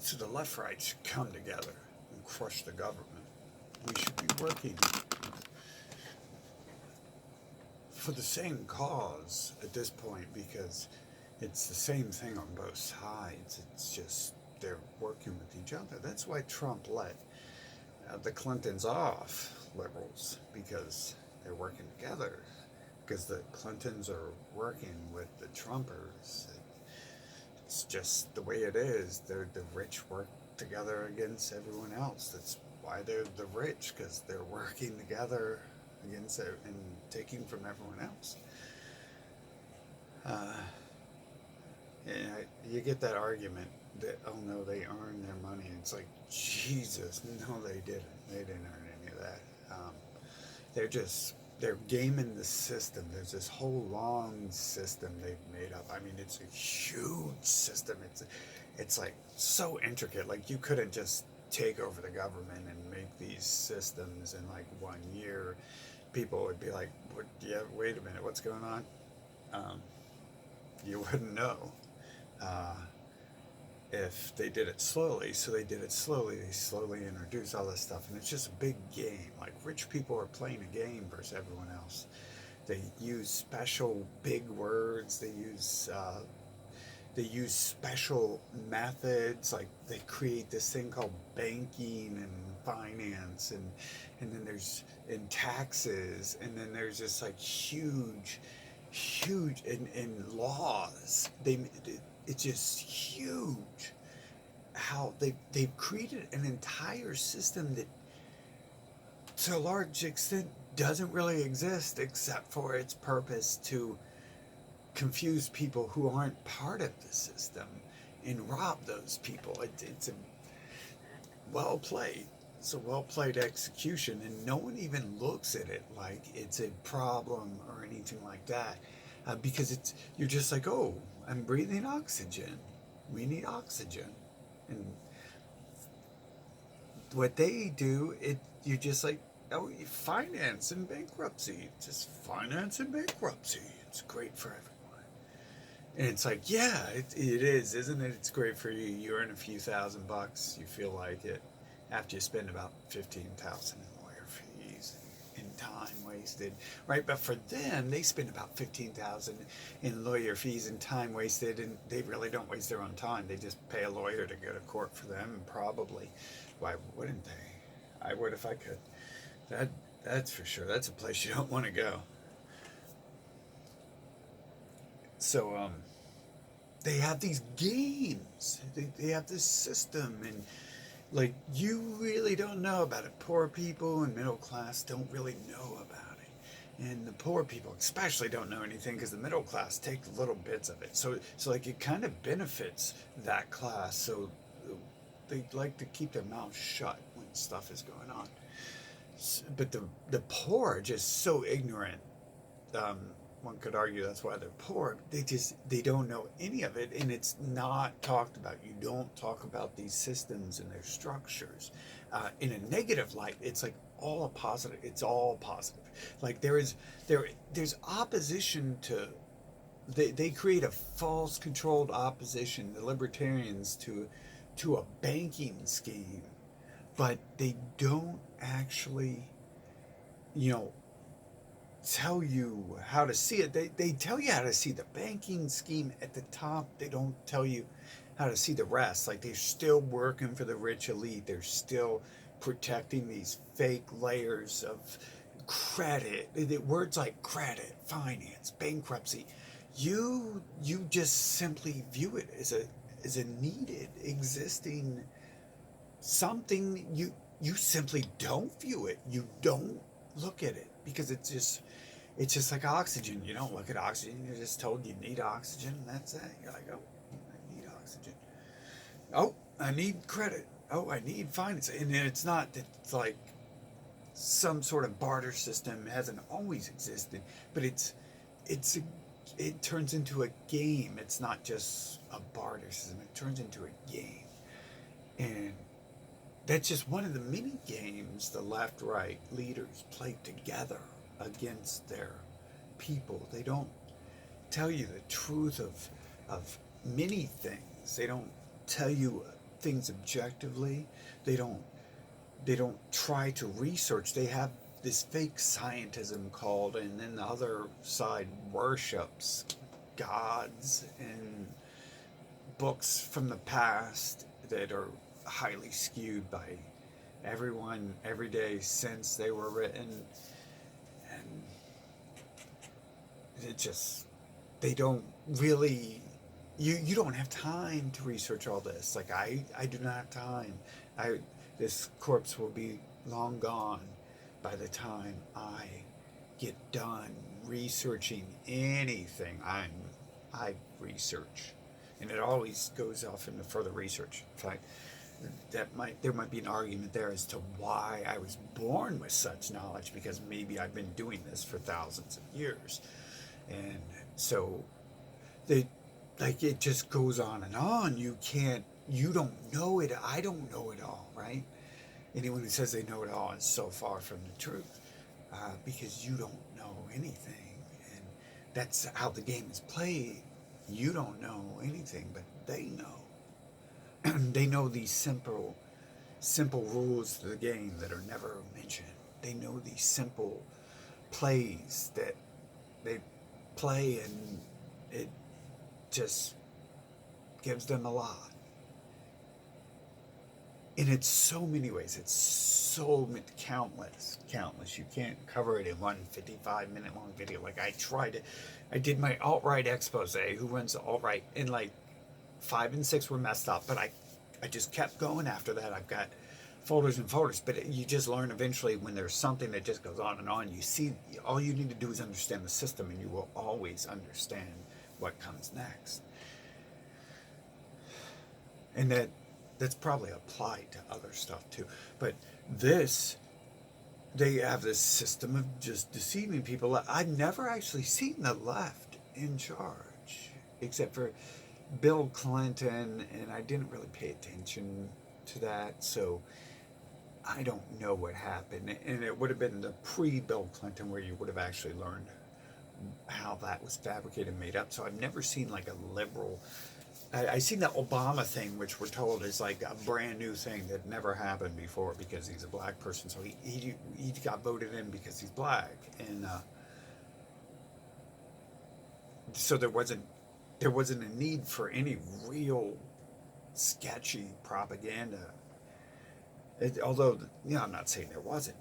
So the left right should come together and crush the government. We should be working for the same cause at this point because it's the same thing on both sides. It's just they're working with each other. That's why Trump let the Clintons off, liberals, because they're working together. Because the Clintons are working with the Trumpers. It's just the way it is. The rich work together against everyone else. That's why they're the rich, because they're working together against it and taking from everyone else. Uh, and you get that argument that, oh no, they earned their money. It's like, Jesus, no, they didn't. They didn't earn any of that. They're gaming the system. There's this whole long system they've made up. I mean, it's a huge system. It's like so intricate. Like you couldn't just take over the government and make these systems in like 1 year. People would be like, what, yeah, wait a minute, what's going on? Um, you wouldn't know. Uh, if they did it slowly. So they did it slowly. They slowly introduced all this stuff, and it's just a big game. Like rich people are playing a game versus everyone else. They use special big words. They use special methods. Like they create this thing called banking and finance, and then there's in taxes, and then there's just like huge in laws. It's just huge how they've created an entire system that to a large extent doesn't really exist except for its purpose to confuse people who aren't part of the system and rob those people. It's a well played. It's a well played execution, and no one even looks at it like it's a problem or anything like that, because you're just like, oh, I'm breathing oxygen. We need oxygen, and what they do, you're just like, oh, finance and bankruptcy, just finance and bankruptcy. It's great for everyone. And it's like, yeah, it is, isn't it? It's great for you. You earn a few $1,000. You feel like it after you spend about 15,000 in lawyer fees and time wasted, right? But for them, they spend about 15,000 in lawyer fees and time wasted, and they really don't waste their own time. They just pay a lawyer to go to court for them, probably. Why wouldn't they? I would if I could. That's for sure. That's a place you don't want to go. So they have these games. They have this system, and like you really don't know about it. Poor people and middle class don't really know about it, and the poor people especially don't know anything because the middle class take little bits of it. So like it kind of benefits that class. So they like to keep their mouth shut when stuff is going on. But the poor are just so ignorant. Um, One could argue that's why they're poor. They don't know any of it, and it's not talked about. You don't talk about these systems and their structures in a negative light. It's like all a positive. It's all positive. Like there's opposition to. They create a false controlled opposition, the libertarians, to a banking scheme, but they don't actually, you know, tell you how to see it. They tell you how to see the banking scheme at the top. They don't tell you how to see the rest. Like they're still working for the rich elite. They're still protecting these fake layers of credit. Words like credit, finance, bankruptcy. You just simply view it as a needed existing something. You simply don't view it. You don't look at it because it's just like oxygen. You don't look at oxygen. You're just told you need oxygen, and that's it. You're like, oh, I need oxygen. Oh, I need credit. Oh, I need finance. And it's not that it's like some sort of barter system hasn't always existed, but it turns into a game. It's not just a barter system. It turns into a game, and that's just one of the many games the left-right leaders play together against their people. They don't tell you the truth of many things. They don't tell you things objectively. They don't they don't try to research. They have this fake scientism called, and then the other side worships gods and books from the past that are highly skewed by everyone every day since they were written. And it just, they don't really, you don't have time to research all this. Like I do not have time. I This corpse will be long gone by the time I get done researching anything I research, and it always goes off into further research. In fact, there might be an argument there as to why I was born with such knowledge, because maybe I've been doing this for thousands of years, and so they like it just goes on and on. You don't know it. I don't know it all, right? Anyone who says they know it all is so far from the truth, because you don't know anything, and that's how the game is played. You don't know anything, but they know. They know these simple rules to the game that are never mentioned. They know these simple plays that they play, and it just gives them a lot. And it's so many ways. It's so countless. You can't cover it in one 55-minute long video. Like I did my alt-right expose. Who runs the alt-right? And like 5 and 6 were messed up, but I just kept going after that. I've got folders and folders, but you just learn eventually when there's something that just goes on and on. You see, all you need to do is understand the system, and you will always understand what comes next. And that's probably applied to other stuff too. But they have this system of just deceiving people. I've never actually seen the left in charge, except for Bill Clinton, and I didn't really pay attention to that, so I don't know what happened. And it would have been the pre-Bill Clinton where you would have actually learned how that was fabricated and made up. So I've never seen like a liberal. I seen the Obama thing, which we're told is like a brand new thing that never happened before because he's a black person. So he got voted in because he's black, and so there wasn't a need for any real sketchy propaganda. Although, I'm not saying there wasn't.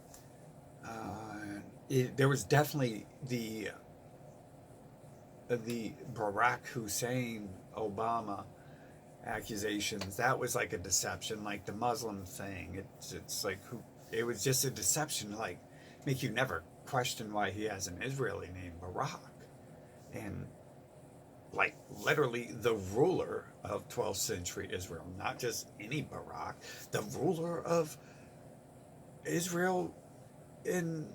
There was definitely the Barack Hussein Obama accusations. That was like a deception, like the Muslim thing. It's like it was just a deception, like make you never question why he has an Israeli name, Barack, and like literally the ruler of 12th century Israel, not just any Barack, the ruler of Israel in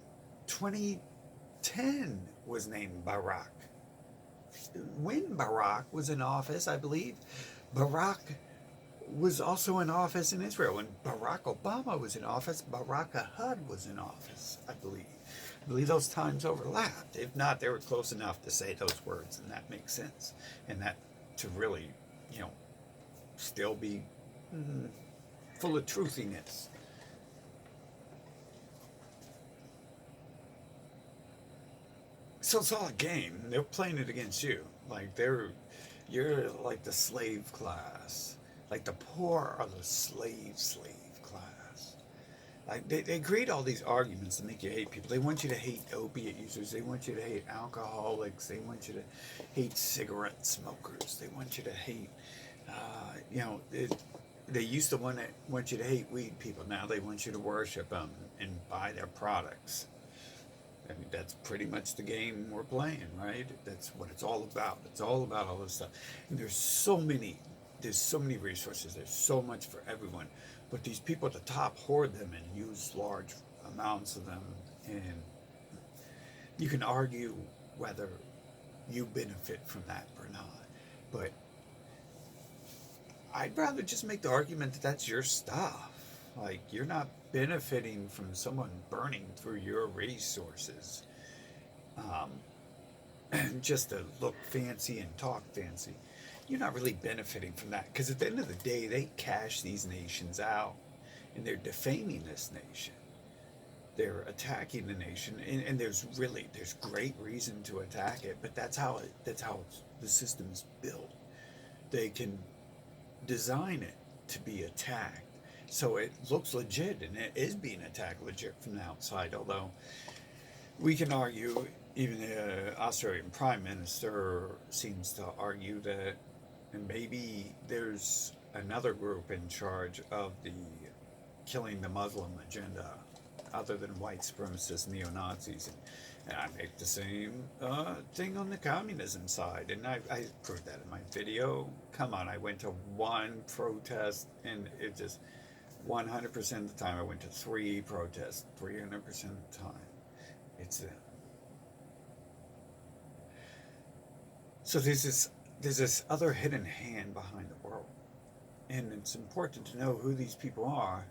2010 was named Barack. When Barack was in office, I believe, Barack was also in office in Israel. When Barack Obama was in office, Barack Ahud was in office, I believe. I believe those times overlapped. If not, they were close enough to say those words, and that makes sense. And that to really, still be full of truthiness. So it's all a game. They're playing it against you. Like you're like the slave class. Like the poor are the slave class. Like they create all these arguments to make you hate people. They want you to hate opiate users. They want you to hate alcoholics. They want you to hate cigarette smokers. They want you to hate, they used to want you to hate weed people. Now they want you to worship them and buy their products. I mean, that's pretty much the game we're playing, right? That's what it's all about. It's all about all this stuff. And there's so many resources. There's so much for everyone. But these people at the top hoard them and use large amounts of them. And you can argue whether you benefit from that or not. But I'd rather just make the argument that that's your stuff. Like, you're not benefiting from someone burning through your resources just to look fancy and talk fancy. you're not really benefiting from that, because at the end of the day, they cash these nations out, and they're defaming this nation. They're attacking the nation, and there's great reason to attack it, but that's how the system is built. They can design it to be attacked, so it looks legit, and it is being attacked legit from the outside. Although we can argue, even the Australian Prime Minister seems to argue that maybe there's another group in charge of the killing the Muslim agenda, other than white supremacist neo-Nazis. And I make the same thing on the communism side. And I proved that in my video. Come on, I went to one protest, and it just 100% of the time I went to 3 protests, 300% of the time. It's them. So there's this other hidden hand behind the world. And it's important to know who these people are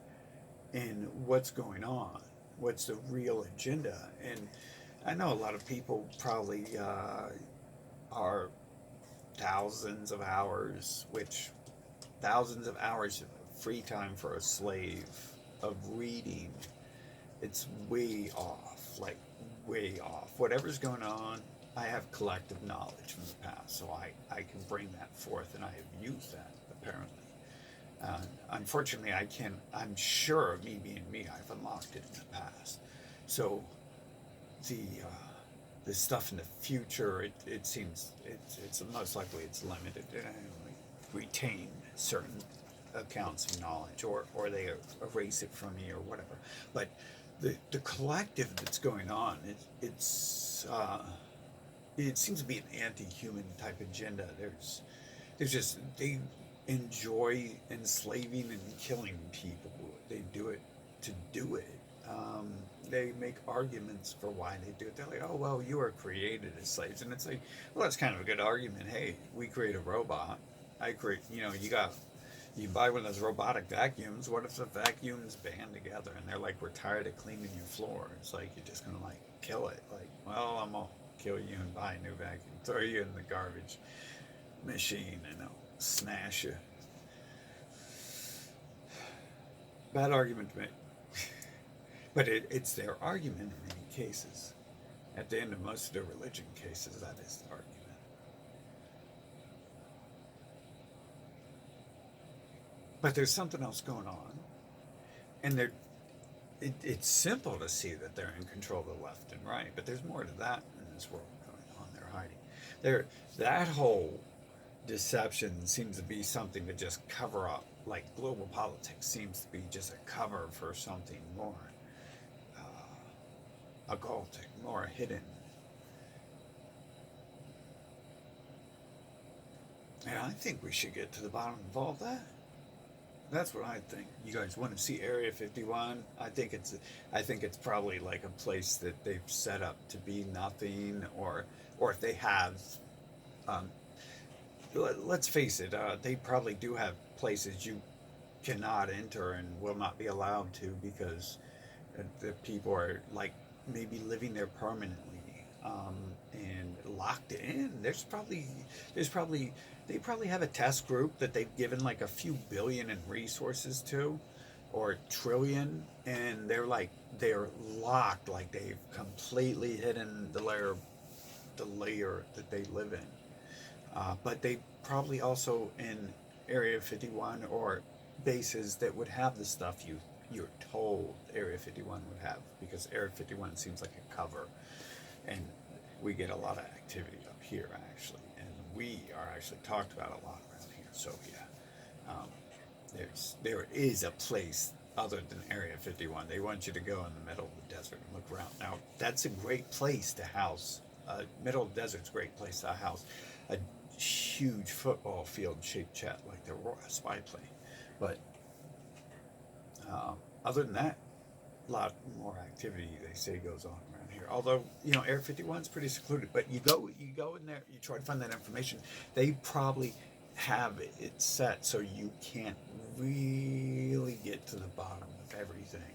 and what's going on, what's the real agenda. And I know a lot of people probably are thousands of hours of free time for a slave, of reading. It's way off, like way off. Whatever's going on, I have collective knowledge from the past, so I can bring that forth, and I have used that, apparently. Unfortunately, I'm sure, me being me, I've unlocked it in the past. So the stuff in the future, it seems it's most likely it's limited. We retain certain accounts of knowledge, or they erase it from me or whatever. But the collective that's going on, it seems to be an anti-human type agenda. They enjoy enslaving and killing people. They do it to do it. They make arguments for why they do it. They're like, oh, well, you were created as slaves. And it's like, well, that's kind of a good argument. Hey, we create a robot. You buy one of those robotic vacuums. What if the vacuums band together and they're like, we're tired of cleaning your floor? It's like, you're just going to like kill it. Like, well, I'm going to kill you and buy a new vacuum. Throw you in the garbage machine and I'll smash you. Bad argument to make. But it's their argument in many cases. At the end of most of the religion cases, that is the argument. But there's something else going on. And it's simple to see that they're in control of the left and right, but there's more to that in this world going on. They're hiding. That whole deception seems to be something to just cover up. Like global politics seems to be just a cover for something more occultic, more hidden. And I think we should get to the bottom of all that. That's what I think. You guys want to see Area 51? I think it's probably like a place that they've set up to be nothing, or if they have, let's face it, they probably do have places you cannot enter and will not be allowed to, because the people are like maybe living there permanently, and locked in. They probably have a test group that they've given like a few billion in resources to, or trillion, and they're locked, like they've completely hidden the layer that they live in. But they probably also in Area 51, or bases that would have the stuff you're told Area 51 would have, because Area 51 seems like a cover, and we get a lot of activity up here actually, and we are actually talked about a lot around here. So yeah, there is a place other than Area 51. They want you to go in the middle of the desert and look around. Now that's a great place to house. Middle of the desert's a great place to house a huge football field shaped jet like the spy plane, but other than that, a lot more activity they say goes on around here. Although, Area 51 is pretty secluded, but you go in there, you try to find that information. They probably have it set so you can't really get to the bottom of everything.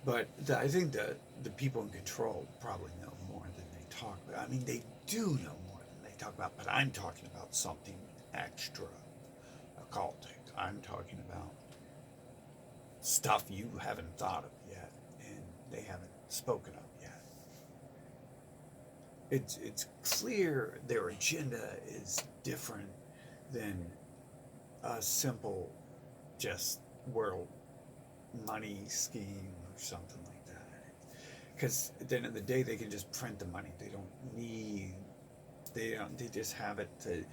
But I think the people in control probably know more than they talk about. I mean, they do know more than they talk about, but I'm talking about something extra occultic. I'm talking about stuff you haven't thought of yet and they haven't spoken of yet. It's clear their agenda is different than a simple just world money scheme or something like that. Because at the end of the day, they can just print the money. They don't need. They don't. They just have it to.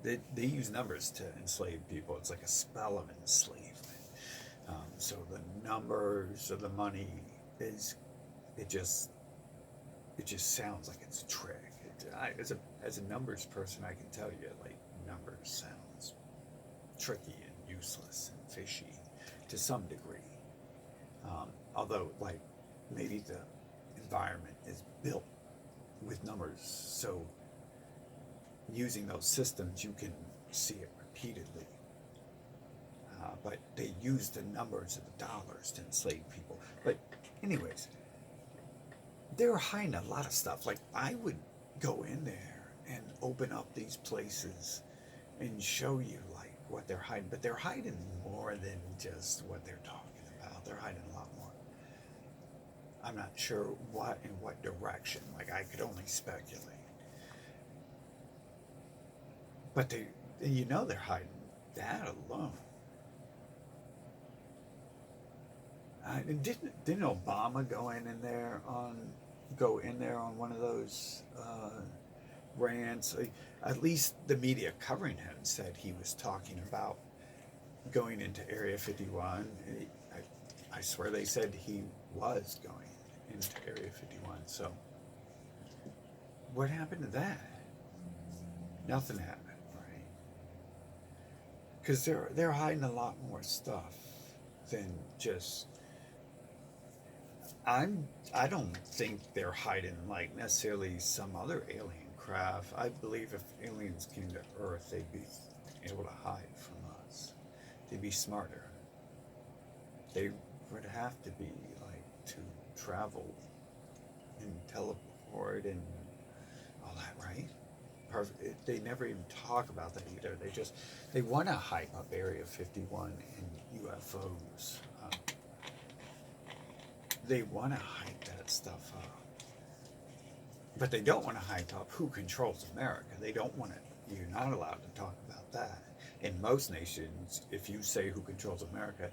They use numbers to enslave people. It's like a spell of enslavement. So the numbers of the money is. It just sounds like it's a trick. As a numbers person, I can tell you like numbers sounds tricky and useless and fishy to some degree. Although like maybe the environment is built with numbers, so using those systems you can see it repeatedly. But they use the numbers of the dollars to enslave people. But anyways, they're hiding a lot of stuff. Like I would go in there and open up these places and show you like what they're hiding, but they're hiding more than just what they're talking about. They're hiding a lot more. I'm not sure what in what direction. Like I could only speculate. But they're hiding that alone. Didn't Obama go in there on one of those rants? At least the media covering him said he was talking about going into Area 51. I swear they said he was going into Area 51. So what happened to that? Nothing happened, right? Because they're hiding a lot more stuff than just. I don't think they're hiding like necessarily some other alien craft. I believe if aliens came to Earth, they'd be able to hide from us. They'd be smarter. They would have to be like to travel and teleport and all that, right? Perfect. They never even talk about that either. They want to hype up Area 51 and UFOs. They want to hype that stuff up, but they don't want to hype up who controls America. They don't want to. You're not allowed to talk about that. In most nations, if you say who controls America,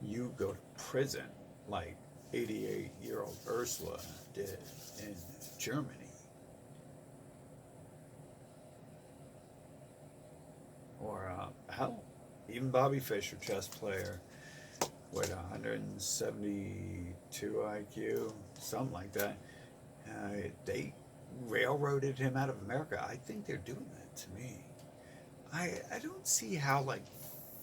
you go to prison, like 88-year-old Ursula did in Germany. Or hell, even Bobby Fischer, chess player. What, 172 IQ, something like that. They railroaded him out of America. I think they're doing that to me. I don't see how like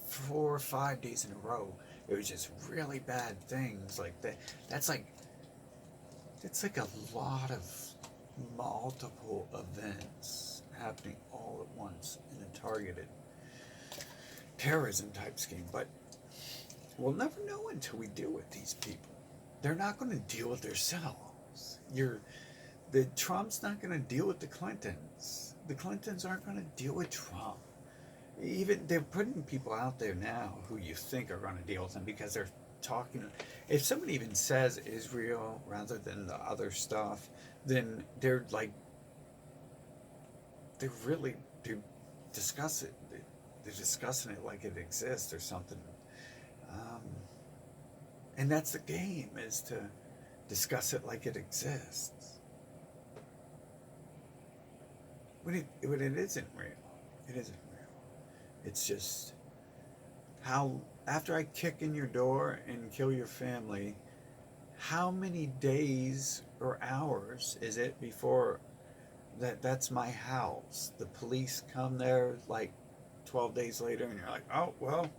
4 or 5 days in a row it was just really bad things like that. That's like a lot of multiple events happening all at once in a targeted terrorism type scheme. But we'll never know until we deal with these people. They're not going to deal with themselves. The Trump's not going to deal with the Clintons. The Clintons aren't going to deal with Trump. Even they're putting people out there now who you think are going to deal with them because they're talking. If someone even says Israel rather than the other stuff, then they're like they discuss it. They're discussing it like it exists or something. And that's the game, is to discuss it like it exists. When it isn't real. It isn't real. It's just how, after I kick in your door and kill your family, how many days or hours is it before that's my house? The police come there like 12 days later and you're like, oh, well,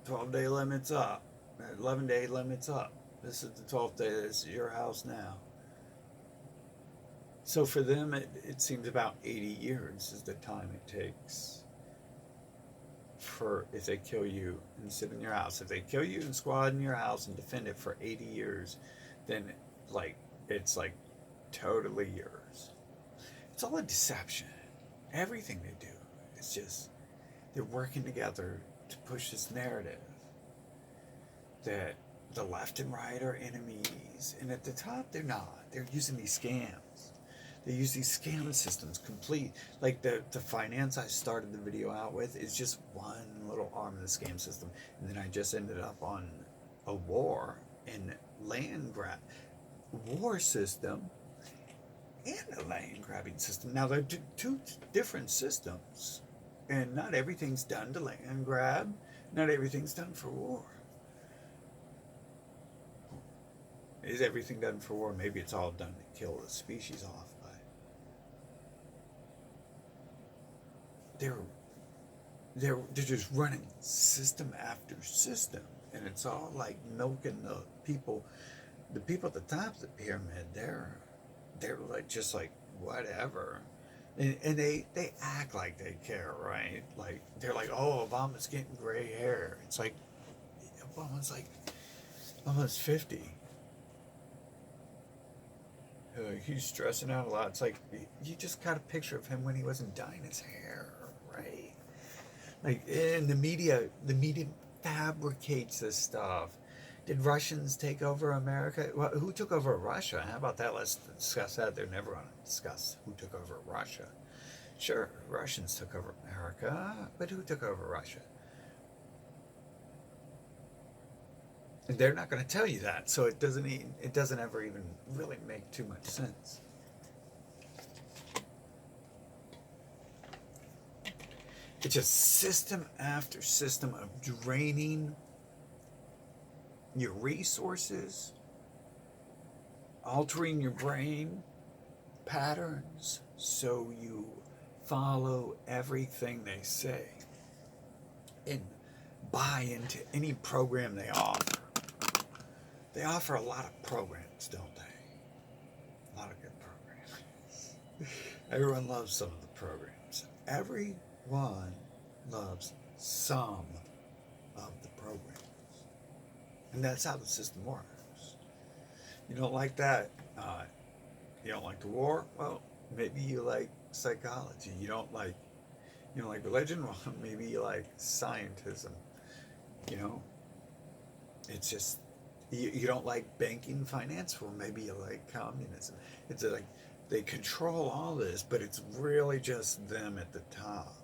12-day limit's up. 11-day limit's up. This is the 12th day. This is your house now. So for them, it seems about 80 years is the time it takes for if they kill you and sit in your house. If they kill you and squat in your house and defend it for 80 years, then it's like totally yours. It's all a deception. Everything they do It's just they're working together to push this narrative that the left and right are enemies, and at the top they're not. They're using these scams. They use these scam systems complete. Like the finance I started the video out with is just one little arm of the scam system. And then I just ended up on a war and land grab war system and a land grabbing system. Now they're two different systems. And not everything's done to land grab. Not everything's done for war. Is everything done for war? Maybe it's all done to kill the species off. They're just running system after system, and it's all like milking the people at the top of the pyramid. They're like just like whatever, and they act like they care, right? Like they're like, oh, Obama's getting gray hair. It's like Obama's like almost 50. He's stressing out a lot. It's like you just got a picture of him when he wasn't dyeing his hair, right? Like, and the media fabricates this stuff. Did Russians take over America? Well, who took over Russia? How about that? Let's discuss that. They're never going to discuss who took over Russia. Sure, Russians took over America, but who took over Russia? And they're not going to tell you that, so it doesn't ever even really make too much sense. It's just system after system of draining your resources, altering your brain patterns so you follow everything they say and buy into any program they offer. They offer a lot of programs, don't they? A lot of good programs. Everyone loves some of the programs. Everyone loves some of the programs. And that's how the system works. You don't like that? You don't like the war? Well, maybe you like psychology. You don't like religion? Well, maybe you like scientism. It's just you don't like banking finance. Well, maybe you like communism. It's like they control all this, but it's really just them at the top.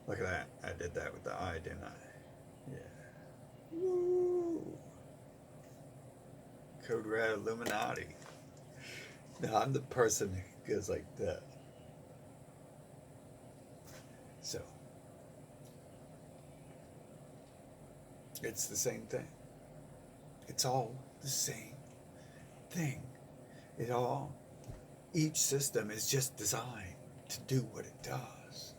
Look at that. I did that with the eye, didn't I? Yeah. Woo. Code Red Illuminati. No, I'm the person who goes like that. So it's the same thing. It's all the same thing. Each system is just designed to do what it does,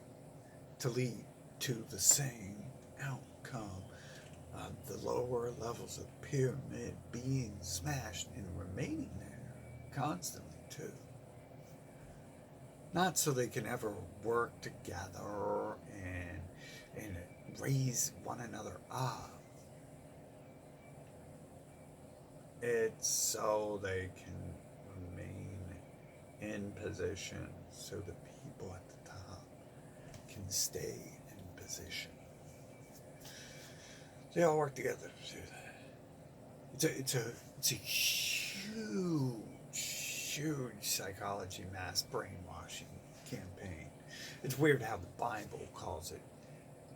to lead to the same outcome of the lower levels of the pyramid being smashed and remaining there constantly too. Not so they can ever work together and raise one another up. It's so they can remain in position, so the people at the top can stay in position. They all work together to do that. It's a huge psychology mass brainwashing campaign. It's weird how the Bible calls it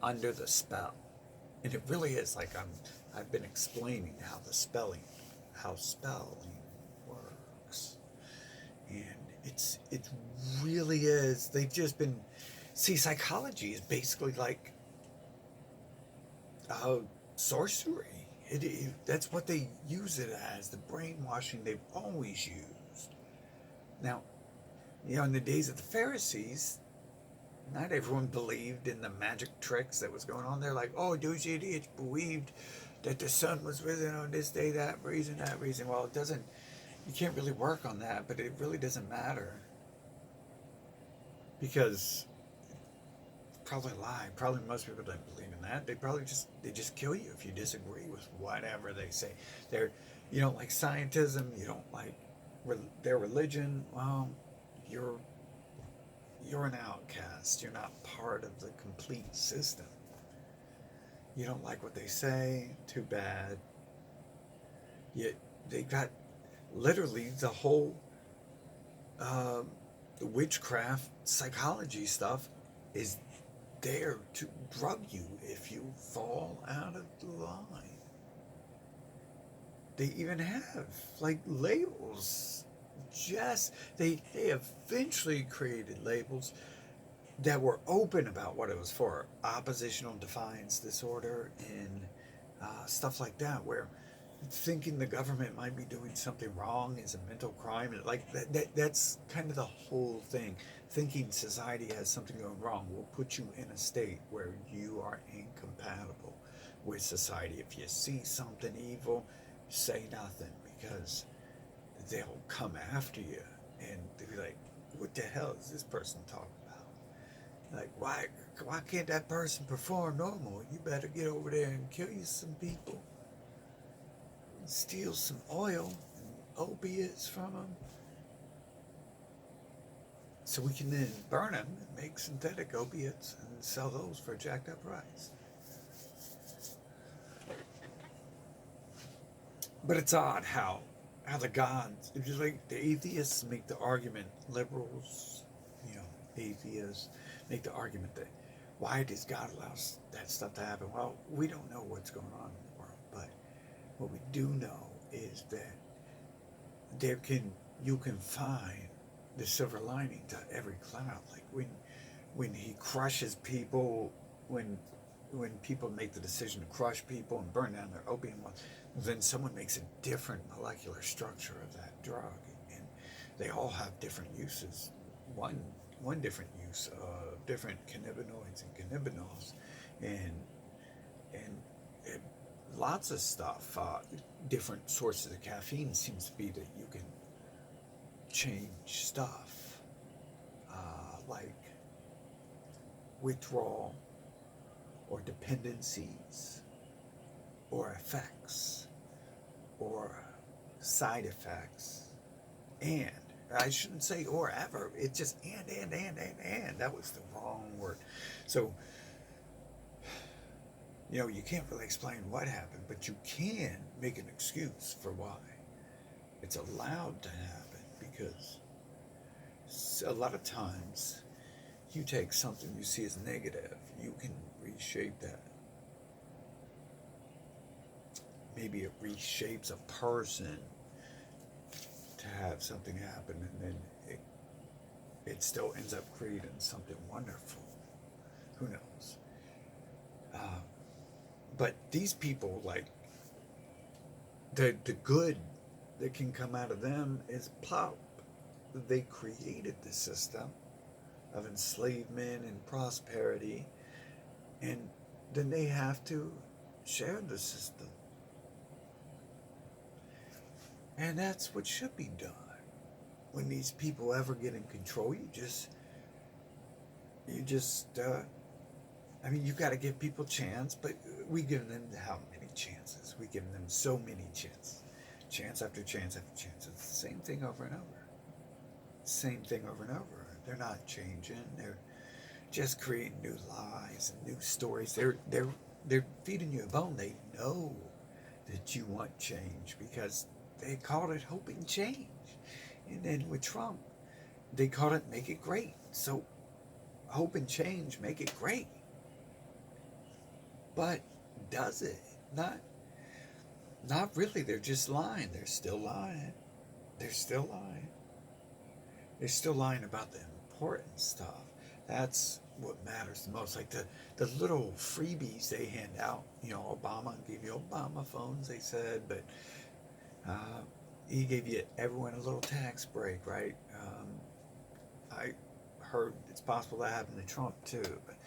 under the spell, and it really is. Like I've been explaining how spelling works, and it really is. They've just been psychology is basically like sorcery. That's what they use it as, the brainwashing they've always used. Now, in the days of the Pharisees, not everyone believed in the magic tricks that was going on. They're like, oh, those idiots believed that the sun was risen on this day, that reason. Well, it doesn't, you can't really work on that, but it really doesn't matter. Because probably a lie. Probably most people don't believe in that. They just kill you if you disagree with whatever they say. You don't like scientism. You don't like their religion. Well, you're an outcast. You're not part of the complete system. You don't like what they say, too bad. Yet they got literally the whole uh, witchcraft psychology stuff is there to drug you if you fall out of the line. They even have like labels. Just they eventually created labels that were open about what it was for. Oppositional defiance disorder and stuff like that, where thinking the government might be doing something wrong is a mental crime. And like that's kind of the whole thing. Thinking society has something going wrong will put you in a state where you are incompatible with society. If you see something evil, say nothing, because they'll come after you and they'll be like, what the hell is this person talking about? Like, why can't that person perform normal? You better get over there and kill you some people, steal some oil and opiates from them, so we can then burn them and make synthetic opiates and sell those for a jacked up price. But it's odd how the gods, it's just like the atheists make the argument, liberals, atheists make the argument that why does God allow that stuff to happen? Well, we don't know what's going on in the world, but what we do know is that you can find the silver lining to every cloud. Like when he crushes people, when people make the decision to crush people and burn down their opium wells, then someone makes a different molecular structure of that drug, and they all have different uses. One different use of different cannabinoids and cannabinols, and lots of stuff. Different sources of caffeine seems to be that you can change stuff, like withdrawal or dependencies or effects or side effects. And I shouldn't say or ever, it's just and that was the wrong word. So you can't really explain what happened, but you can make an excuse for why it's allowed to happen, because a lot of times you take something you see as negative, you can reshape that. Maybe it reshapes a person to have something happen, and then it still ends up creating something wonderful. Who knows? But these people, like, the good that can come out of them is pop. They created the system of enslavement and prosperity, and then they have to share the system. And that's what should be done. When these people ever get in control, you you got to give people a chance, but we give them how many chances? We give them so many chances. Chance after chance after chance. It's the same thing over and over. Same thing over and over. They're not changing. They're just creating new lies and new stories. They're feeding you a bone. They know that you want change because they called it hope and change. And then with Trump, they called it make it great. So hope and change, make it great. But does it? Not really. They're just lying. They're still lying. They're still lying. They're still lying about the important stuff. That's what matters the most. Like the little freebies they hand out. Obama gave you Obama phones, they said, but he gave everyone a little tax break, right? I heard it's possible that happened to Trump too. But,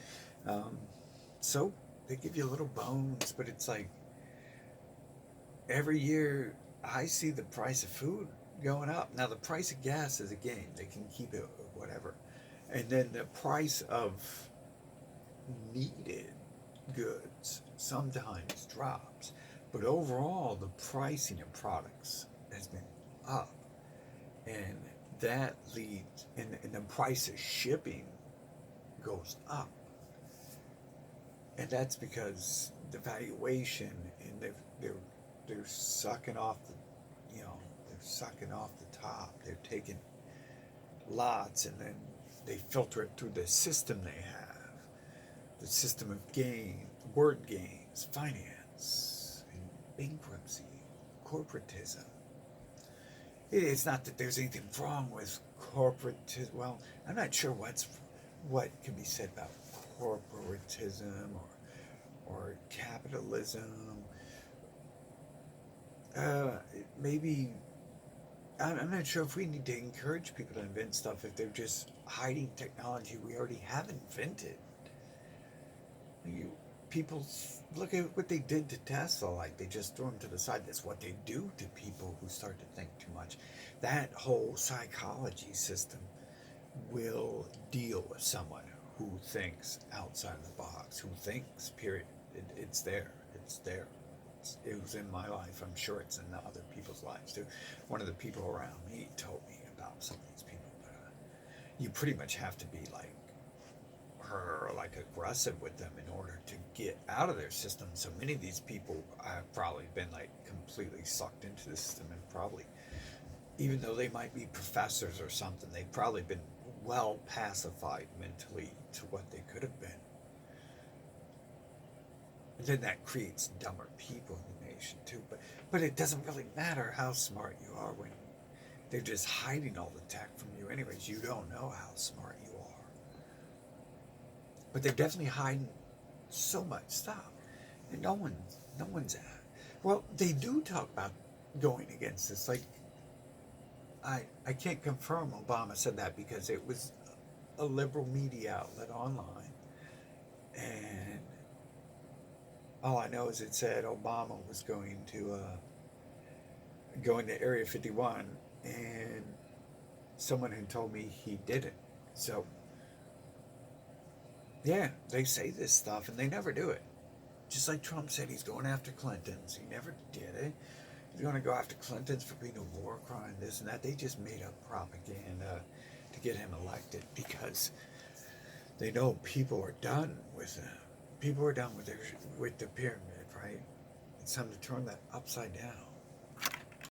so they give you little bones, but it's like every year I see the price of food going up. Now the price of gas is a game. They can keep it whatever. And then the price of needed goods sometimes drops. But overall, the pricing of products has been up. And that leads, and the price of shipping goes up. And that's because the valuation, and they're sucking off the, they're sucking off the top. They're taking lots, and then they filter it through the system they have, the system of gain, word gains, finance, and bankruptcy, corporatism. It's not that there's anything wrong with corporatism. Well, I'm not sure what can be said about corporatism or capitalism. Maybe I'm not sure if we need to encourage people to invent stuff if they're just hiding technology we already have invented. You, people look at what they did to Tesla. Like, they just threw him to the side. That's what they do to people who start to think too much. That whole psychology system will deal with someone who thinks outside of the box, who thinks, period. It's there. It's there. It was in my life. I'm sure it's in other people's lives too. One of the people around me told me about some of these people. But you pretty much have to be like her, like aggressive with them in order to get out of their system. So many of these people have probably been like completely sucked into the system, and probably, even though they might be professors or something, they've probably been well pacified mentally to what they could have been. And then that creates dumber people in the nation too. But it doesn't really matter how smart you are when they're just hiding all the tech from you anyways. You don't know how smart you are. But they're definitely hiding so much stuff. And no one's at. Well, they do talk about going against this. Like, I can't confirm Obama said that because it was a liberal media outlet online. And all I know is it said Obama was going to Area 51, and someone had told me he didn't. So, yeah, they say this stuff and they never do it. Just like Trump said he's going after Clintons. He never did it. He's going to go after Clintons for being a war crime, this and that. They just made up propaganda to get him elected because they know people are done with him. People are done with the pyramid, right? It's time to turn that upside down.